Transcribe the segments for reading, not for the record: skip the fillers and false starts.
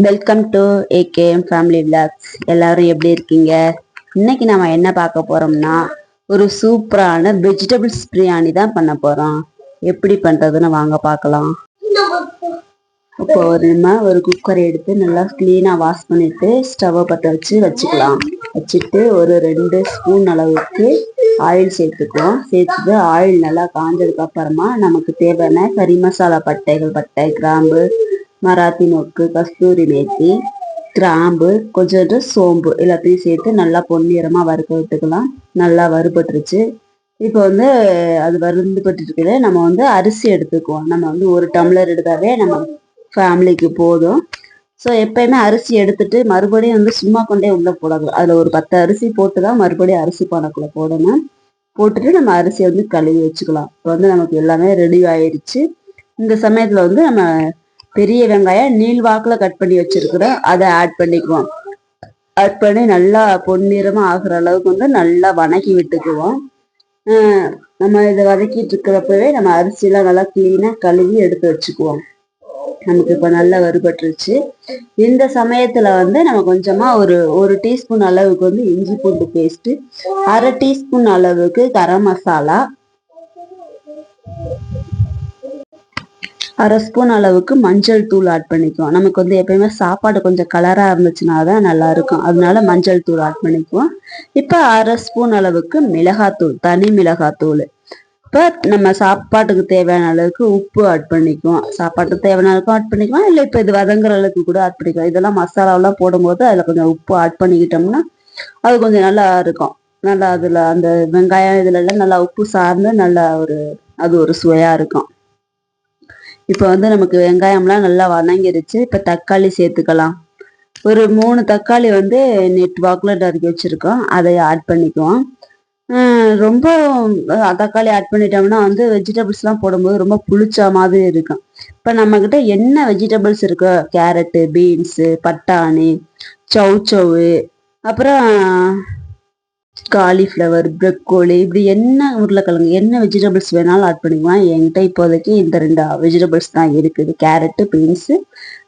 Welcome to AKM family vlogs. எல்லாரும் எப்படி இருக்கீங்க? இன்னைக்கு நம்ம என்ன பார்க்க போறோம்னா ஒரு சூப்பரான வெஜிடபிள்ஸ் பிரியாணி தான் பண்ண போறோம். எப்படி பண்றதுன்னு வாங்க பார்க்கலாம். இப்போ ஒரு குக்கரை எடுத்து நல்லா கிளீனா வாஷ் பண்ணிட்டு ஸ்டவ்வை பற்ற வச்சுக்கலாம். வச்சுட்டு ஒரு 2 ஸ்பூன் அளவுக்கு ஆயில் சேர்த்துக்குவோம். சேர்த்துட்டு ஆயில் நல்லா காஞ்சதுக்கு அப்புறமா நமக்கு தேவையான கறி மசாலா பட்டை, கிராம்பு, மராத்தி நொக்கு, கஸ்தூரி மேத்தி, கிராம்பு, கொஞ்சோண்டு சோம்பு எல்லாத்தையும் சேர்த்து நல்லா பொன்னிறமா வறுக்க விட்டுக்கலாம். நல்லா வறுபட்டுருச்சு. இப்போ அது வறுபட்டு இருக்குது. நம்ம அரிசி எடுத்துக்குவோம். நம்ம 1 டம்ளர் எடுத்தாவே நம்ம ஃபேமிலிக்கு போதும். ஸோ எப்பயுமே அரிசி எடுத்துட்டு மறுபடியும் சும்மா கொண்டே உள்ள போடாது. அதில் ஒரு 10 அரிசி போட்டு தான் மறுபடியும் அரிசி பானைக்குள்ள போடணும். போட்டுட்டு நம்ம அரிசியை கழுவி வச்சுக்கலாம். இப்போ நமக்கு எல்லாமே ரெடி ஆயிடுச்சு. இந்த சமயத்தில் நம்ம பெரிய வெங்காயம் நீள்வாக்கில் கட் பண்ணி வச்சிருக்கிறோம். அதை ஆட் பண்ணிக்குவோம். ஆட் பண்ணி நல்லா பொன்னிறமா ஆகுற அளவுக்கு நல்லா வதக்கி விட்டுக்குவோம். நம்ம இதை வதக்கிட்டு இருக்கிறப்பவே நம்ம அரிசியெல்லாம் நல்லா கிளீனா கழுவி எடுத்து வச்சுக்குவோம். நமக்கு இப்போ நல்லா வறுபட்டுருச்சு. இந்த சமயத்துல நம்ம கொஞ்சமா ஒரு டீஸ்பூன் அளவுக்கு இஞ்சி பூண்டு பேஸ்ட், 1/2 டீஸ்பூன் அளவுக்கு கரம் மசாலா, 1/2 ஸ்பூன் அளவுக்கு மஞ்சள் தூள் ஆட் பண்ணிக்குவோம். நமக்கு எப்பயுமே சாப்பாடு கொஞ்சம் கலரா இருந்துச்சுன்னா தான் நல்லா இருக்கும். அதனால மஞ்சள் தூள் ஆட் பண்ணிக்குவோம். இப்போ 1/2 ஸ்பூன் அளவுக்கு மிளகாத்தூள், தனி மிளகாத்தூள். இப்போ நம்ம சாப்பாட்டுக்கு தேவையான அளவுக்கு உப்பு ஆட் பண்ணிக்குவோம். சாப்பாட்டுக்கு தேவையான அளவுக்கு ஆட் பண்ணிக்குவோம். இல்லை இப்போ இது வதங்குற அளவுக்கு கூட ஆட் பண்ணிக்குவோம். இதெல்லாம் மசாலாவெல்லாம் போடும்போது அதில் கொஞ்சம் உப்பு ஆட் பண்ணிக்கிட்டோம்னா அது கொஞ்சம் நல்லா இருக்கும். நல்லா அதில் அந்த வெங்காயம் இதுலெல்லாம் நல்லா உப்பு சார்ந்து நல்லா அது ஒரு சுவையா இருக்கும். இப்போ நமக்கு வெங்காயம்லாம் நல்லா வதங்கிருச்சு. இப்போ தக்காளி சேர்த்துக்கலாம். ஒரு 3 தக்காளி நெட் வாக்கில் நறுக்கி வச்சிருக்கோம். அதை ஆட் பண்ணிக்குவோம். ரொம்ப தக்காளி ஆட் பண்ணிட்டோம்னா வெஜிடபிள்ஸ்லாம் போடும்போது ரொம்ப புளிச்சா மாதிரி இருக்கும். இப்போ நம்மக்கிட்ட என்ன வெஜிடபிள்ஸ் இருக்கோ, கேரட்டு, பீன்ஸு, பட்டாணி, சௌச்சவு, அப்புறம் காலிஃப்ளவர், ப்ரக்கோலி, இப்படி என்ன உருளைக்கிழங்கு என்ன வெஜிடபிள்ஸ் வேணாலும் ஆட் பண்ணிக்குவோம். என்கிட்ட இப்போதைக்கு இந்த 2 வெஜிடபிள்ஸ் தான் இருக்குது, கேரட்டு, பீன்ஸு.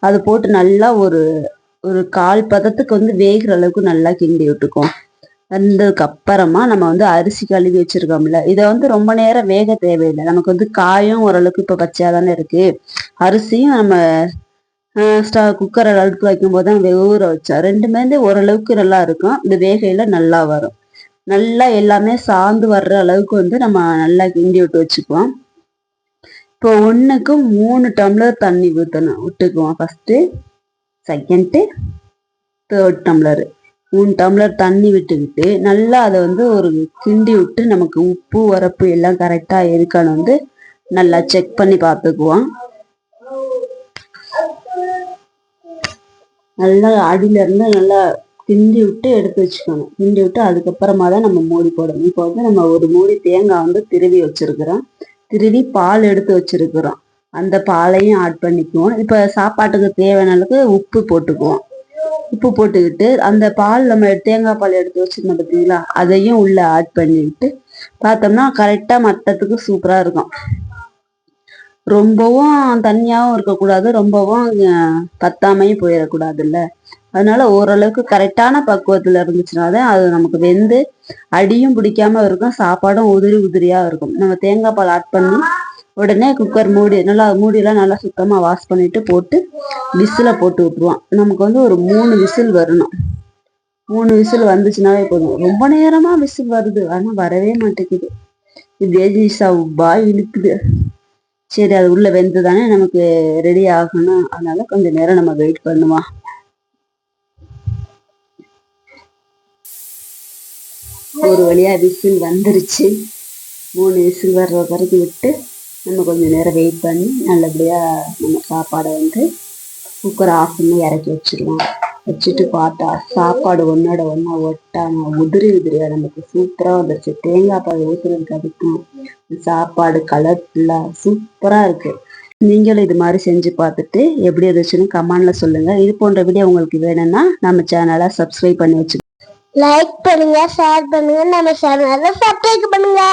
அதை போட்டு நல்லா ஒரு 1/4 பதத்துக்கு வேகிற அளவுக்கு நல்லா கிண்டி விட்டுக்குவோம். வந்ததுக்கு அப்புறமா நம்ம அரிசி கழுவி வச்சிருக்கோம்ல, இதை ரொம்ப நேரம் வேக தேவையில்லை. நமக்கு காயும் ஓரளவுக்கு இப்போ பச்சையா தானே இருக்கு. அரிசியும் நம்ம குக்கரை அடுப்பு வைக்கும் போது தான் ஊற வச்சா 2மே ஓரளவுக்கு நல்லா இருக்கும். இந்த வேகையில நல்லா வரும். நல்லா எல்லாமே சாந்து வர்ற அளவுக்கு நம்ம நல்லா கிண்டி விட்டு வச்சுக்குவோம். இப்போ 1க்கு 3 டம்ளர் தண்ணி விட்டுக்குவோம். First, second, 3rd tumbler 3 tumbler தண்ணி விட்டுக்கிட்டு நல்லா அதை ஒரு கிண்டி விட்டு நமக்கு உப்பு உரப்பு எல்லாம் கரெக்டா இருக்கான்னு நல்லா செக் பண்ணி பார்த்துக்குவோம். நல்லா அடியில இருந்து நல்லா கிண்டி விட்டு எடுத்து வச்சுக்கணும். கிண்டி விட்டு அதுக்கப்புறமா தான் நம்ம மூடி போடணும். இப்போ நம்ம ஒரு மூடி தேங்காய் திருவி வச்சிருக்கிறோம். திருவி பால் எடுத்து வச்சிருக்கிறோம். அந்த பாலையும் ஆட் பண்ணிக்குவோம். இப்போ சாப்பாட்டுக்கு தேவையான அளவுக்கு உப்பு போட்டுக்குவோம். உப்பு போட்டுக்கிட்டு அந்த பால் நம்ம தேங்காய் பால் எடுத்து வச்சிருந்தோம் பார்த்தீங்களா, அதையும் உள்ள ஆட் பண்ணிக்கிட்டு பார்த்தோம்னா கரெக்டா மட்டத்துக்கு சூப்பரா இருக்கும். ரொம்பவும் தண்ணியாவும் இருக்கக்கூடாது, ரொம்பவும் பத்தாமையும் போயிடக்கூடாதுல்ல. அதனால ஓரளவுக்கு கரெக்டான பக்குவத்துல இருந்துச்சுனாதான் அது நமக்கு வெந்து அடியும் பிடிக்காம இருக்கும், சாப்பாடும் உதிரியா இருக்கும். நம்ம தேங்காய் பால் ஆட் பண்ணி உடனே குக்கர் மூடியெல்லாம் நல்லா சுத்தமா வாஷ் பண்ணிட்டு போட்டு விசில போட்டு விட்டுருவோம். நமக்கு ஒரு 3 விசில் வரணும். 3 விசில் வந்துச்சுனாவே போதும். ரொம்ப நேரமா விசில் வருது, ஆனா வரவே மாட்டேங்குது. இது சவ்வா இழுக்குது. சரி, அது உள்ள வெந்து தானே நமக்கு ரெடி ஆகணும். அதனால கொஞ்சம் நேரம் நம்ம வெயிட் பண்ணுவோம். ஒரு வழியா விசில் வந்துருச்சு. 3 விசில் வர்ற வரைக்கும் விட்டு நம்ம கொஞ்சம் நேரம் வெயிட் பண்ணி நல்லபடியா நம்ம சாப்பாடை குக்கரை ஆஃப் பண்ணி இறக்கி வச்சிருவோம். வச்சுட்டு பார்த்தா சாப்பாடு ஒன்னோட ஒன்னா ஒட்டாம உதிரியா நமக்கு சூப்பரா வந்துருச்சு. தேங்காய் பால் ஊத்துறதுக்கு அதுக்கும் சாப்பாடு கலர்ஃபுல்லா சூப்பரா இருக்கு. நீங்களும் இது மாதிரி செஞ்சு பார்த்துட்டு எப்படி இருந்துச்சுன்னு கமெண்ட்ல சொல்லுங்க. இது போன்ற வீடியோ உங்களுக்கு வேணும்னா நம்ம சேனலை சப்ஸ்கிரைப் பண்ணி வச்சுக்கோங்க. லைக் பண்ணுங்க, ஷேர் பண்ணுங்க, நம்ம சேனலை சப்ஸ்கிரைப் பண்ணுங்க.